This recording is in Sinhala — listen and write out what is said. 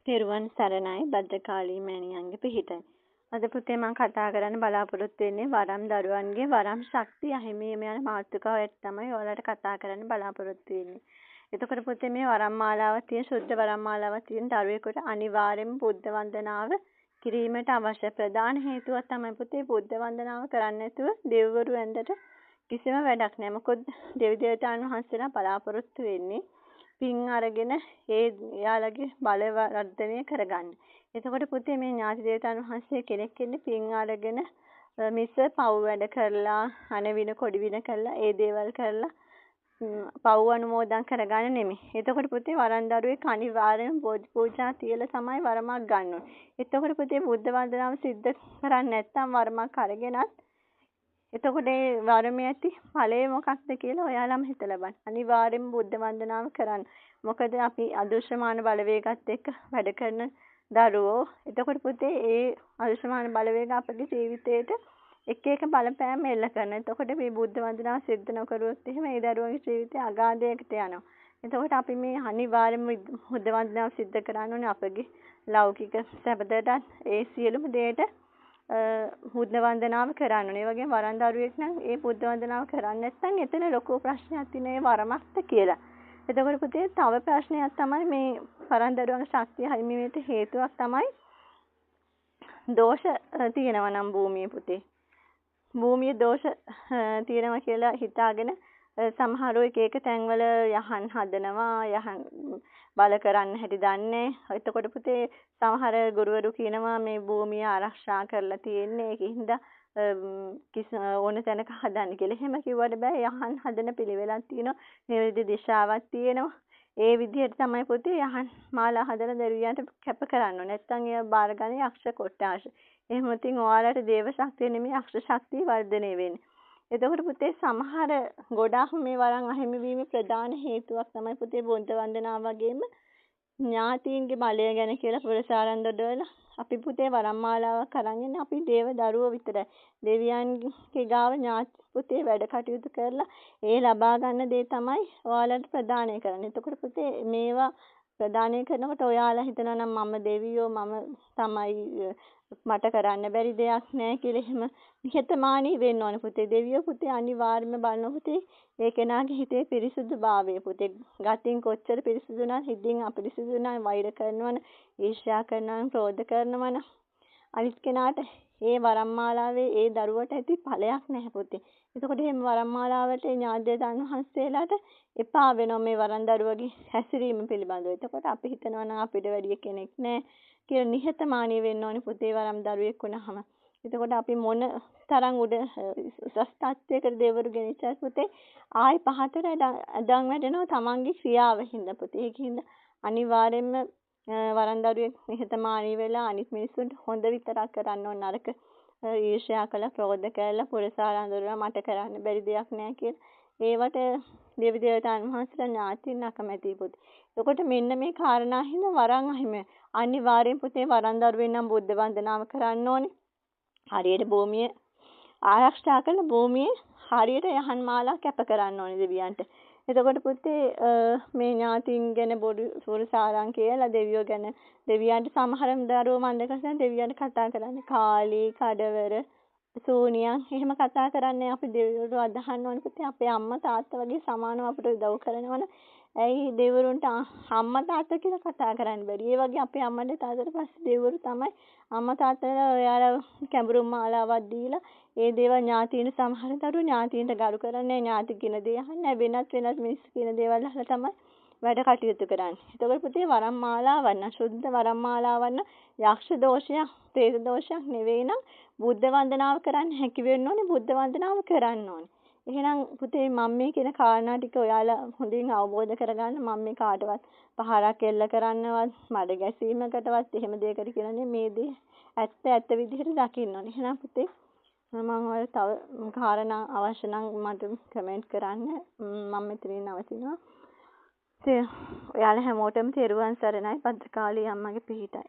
තෙරුවන් සරණයි භද්‍රකාලී මෑණියන්ගේ පිහිටයි. අද පුතේ මම කතා කරන්න බලාපොරොත්තු වෙන්නේ වරම් දරුවන්ගේ වරම් ශක්තිය අහිමිවීම යන මාතෘකාවට තමයි ඔයාලට කතා කරන්න බලාපොරොත්තු වෙන්නේ. එතකොට පුතේ මේ වරම් මාලාවක් තියෙන සුද්ධ වරම් මාලාවක් තියෙන දරුවෙකුට අනිවාර්යයෙන්ම බුද්ධ වන්දනාව කිරීමට අවශ්‍ය ප්‍රධාන හේතුවක් තමයි පුතේ බුද්ධ වන්දනාව කරන්නේ නැතුව දෙවිවරු ඇඳට කිසිම වැඩක් නැහැ. මොකද දෙවි දේවතාවුන් වහන්සේලා බලාපොරොත්තු වෙන්නේ පින් අරගෙන එයාලගේ බලය වර්ධනය කරගන්න. එතකොට පුතේ මේ ඥාති දේවතාවුන් වහන්සේ කෙනෙක් ඉන්නේ පින් අරගෙන මිස පව් වැඩ කරලා අනවින කොඩි වින කරලා ඒ දේවල් කරලා පව් අනුමෝදන් කරගන්න නෙමෙයි. එතකොට පුතේ වරන් දරුවෙක් අනිවාර්යෙන් බෝධි පූජා තියලා තමයි වරමක් ගන්න ඕනේ. එතකොට පුතේ බුද්ධ වන්දනාව සිද්ධ කරන්නේ නැත්නම් වරමක් අරගෙනත් එතකොට ඒ වරමේ ඇති ඵලය මොකක්ද කියලා ඔයාලම හිතලා බලන්න. අනිවාර්යෙන්ම බුද්ධ වන්දනාව කරන්න. මොකද අපි අදෘශ්‍යමාන බලවේගات එක්ක වැඩ කරන දරුවෝ. එතකොට පුතේ ඒ අදෘශ්‍යමාන බලවේග අපගේ ජීවිතේට එක එක බලපෑම් එල්ල කරනවා. එතකොට මේ බුද්ධ වන්දනාව සිද්ධ නොකරුවොත් එහෙම ඒ දරුවගේ ජීවිතය අගාධයකට යනවා. එතකොට අපි මේ අනිවාර්යෙන්ම බුද්ධ වන්දනාව සිද්ධ කරන්න ඕනේ අපගේ ලෞකික සැපතටත් ඒ සියලුම දේට බුද්ධ වන්දනාව කරන්න ඕනේ. ඒ වගේම වරන් දරුවෙක් නම් ඒ බුද්ධ වන්දනාව කරන්නේ නැත්නම් එතන ලොකු ප්‍රශ්නයක් තියෙන ඒ වරමක්ද කියලා. එතකොට පුතේ තව ප්‍රශ්නයක් තමයි මේ වරන් දරුවන්ගේ ශක්තිය හිමි වෙට හේතුවක් තමයි දෝෂ තියෙනවා නම් භූමියේ පුතේ. භූමියේ දෝෂ තියෙනවා කියලා හිතාගෙන සමහරව එක එක තැන්වල යහන් හදනවා යහන් බල කරන්න හැටි දන්නේ. එතකොට පුතේ සමහර ගුරුවරු කියනවා මේ භූමිය ආරක්ෂා කරලා තියෙන්නේ ඒකින්ද ඕන තැනක හදන්න කියලා. එහෙම කිව්වට බෑ. යහන් හදන පිළිවෙලක් තියෙනවා. නිවැරදි දිශාවක් තියෙනවා. ඒ විදිහට තමයි පුතේ යහන් මාලා හදන දෙවියන්ට කැප කරන්න ඕනේ. නැත්තම් ඒ බාරගන්නේ යක්ෂ කොට්ටාශ. එහෙම ඉතින් ඔයාලට දේව ශක්තිය නෙමෙයි යක්ෂ ශක්තිය වර්ධනය වෙන්නේ. එතකොට පුතේ සමහර ගොඩාක් මේ වරන් අහිමි වීමේ ප්‍රධාන හේතුවක් තමයි පුතේ බුද්ධ වන්දනාව වගේම ඥාතීන්ගේ බලය ගැන කියලා පුරසාරන් දොඩවල අපි පුතේ වරම් මාලාවක් අරන් ඉන්නේ අපි දේව දරුවෝ විතරයි. දෙවියන්ගේ ගාව ඥාති පුතේ වැඩ කටයුතු කරලා ඒ ලබා ගන්න දේ තමයි ඔයාලට ප්‍රදානය කරන්නේ. එතකොට පුතේ මේවා ප්‍රදානය කරනකොට ඔයාලා හිතනවා නම් මම දෙවියෝ මම තමයි මට කරන්න බැරි දෙයක් නෑ කියලා එහෙම නිහතමානී වෙන්න ඕනේ පුතේ. දෙවියෝ පුතේ අනිවාර්යයෙන්ම බලන පුතේ ඒ කෙනාගේ හිතේ පිරිසුදුභාවය පුතේ. ගතින් කොච්චර පිරිසුදු නම් හිතින් අපිරිසුදු නම් වෛර කරනවන, ඊර්ෂ්‍යා කරනවන, ක්‍රෝධ කරනවන අනිත් කෙනාට ඒ වරම් මාලාවේ ඒ දරුවට ඇති ඵලයක් නැහැ පුතේ. එතකොට මේ වරම් මාලාවට ඥාතිය දන්වහන්සේලාට එපා වෙනවා මේ වරන් දරුවගේ හැසිරීම පිළිබඳව. එතකොට අපි හිතනවා නම් අපිට වැඩි කෙනෙක් නැහැ කියලා නිහතමානී වෙන්න ඕනේ පුතේ වරම් දරුවෙක් වුණාම. එතකොට අපි මොන තරම් උඩ උසස් තත්ත්වයකට දෙවරු ගෙනිච්චත් පුතේ ආයි පහතට අදන් වැඩෙනවා තමන්ගේ ක්‍රියාවෙන්ද පුතේ. ඒකින්ද අනිවාර්යයෙන්ම වරන් දරුවෙක් නිහතමානී වෙලා අනිත් මිනිස්සුන්ට හොඳ විතරක් කරන්න ඕන නරක ඊර්ෂ්‍යා කළා ක්‍රෝධ කළා පුරසාරන් දරුවා මට කරන්න බැරි දෙයක් නෑ කියලා ඒවට දේව දේවතාවුන් වහන්සේලා ඥාතින් අකමැති පුතේ. එතකොට මෙන්න මේ කාරණා හින්දා වරන් අහිමි අනිවාර්යෙන් පුතේ වරන් දරුවෙන් නම් බුද්ධ වන්දනාව කරන්න ඕනේ. හරියට භූමිය ආරක්ෂා කරන භූමියේ හරියට යහන් මාලා කැප කරන්න ඕනේ දෙවියන්ට. එතකොට පුතේ මේ ඥාතින් ගැන බොරු සාරං කියලා දෙවියෝ ගැන දෙවියන්ට සමහර දරුවෝ මන්දකසෙන් දෙවියන්ට කතා කරන්නේ කාලී කඩවර සූනියන් එහෙම කතා කරන්නේ අපි දෙවිවරු අදහන්න ඕනේ පුතේ අපේ අම්මා තාත්තා වගේ සමානව අපිට උදව් කරනවනේ. ඇයි දෙවිවරුන්ට අම්මා තාත්තා කියලා කතා කරන්න බැරි? ඒ වගේ අපේ අම්මන්ට තාත්තට පස්සේ දෙවිවරු තමයි අම්මා තාත්තලා ඔයාලා කැඹුරු මාලාවක් දීලා ඒ දේවල් ඥාතීන් සමහර දරුවෝ ඥාතීන්ට ගරු කරන්නේ ඥාති කියන දේ අහන්නේ වෙනත් මිනිස්සු කියන දේවල් අහලා තමයි වැඩ කටයුතු කරන්නේ. එතකොට පුතේ වරම් මාලාවන්න සුද්ධ වරම් මාලාවන්න යක්ෂ දෝෂයක්, ප්‍රේත දෝෂයක් නෙවෙයි නම් බුද්ධ වන්දනාව කරන්න හැකි වෙන්න ඕනේ. බුද්ධ වන්දනාව කරන්න ඕනේ. එහෙනම් පුතේ මම මේ කියන කාරණා ටික ඔයාලා හොඳින් අවබෝධ කරගන්න. මම මේ කාටවත් පහරක් එල්ල කරන්නවත් මඩ ගැසීමකටවත් එහෙම දෙයකට කියන්නේ මේ දේ ඇත්ත විදිහට දකින්න ඕනේ. එහෙනම් පුතේ මම ඔයාලට තව කාරණා අවශ්‍ය නම් මට කමෙන්ට් කරන්න. මම මෙතනින් නවතිනවා. ඔයාලා හැමෝටම තෙරුවන් සරණයි. භද්‍රකාලී අම්මගේ පිහිටයි.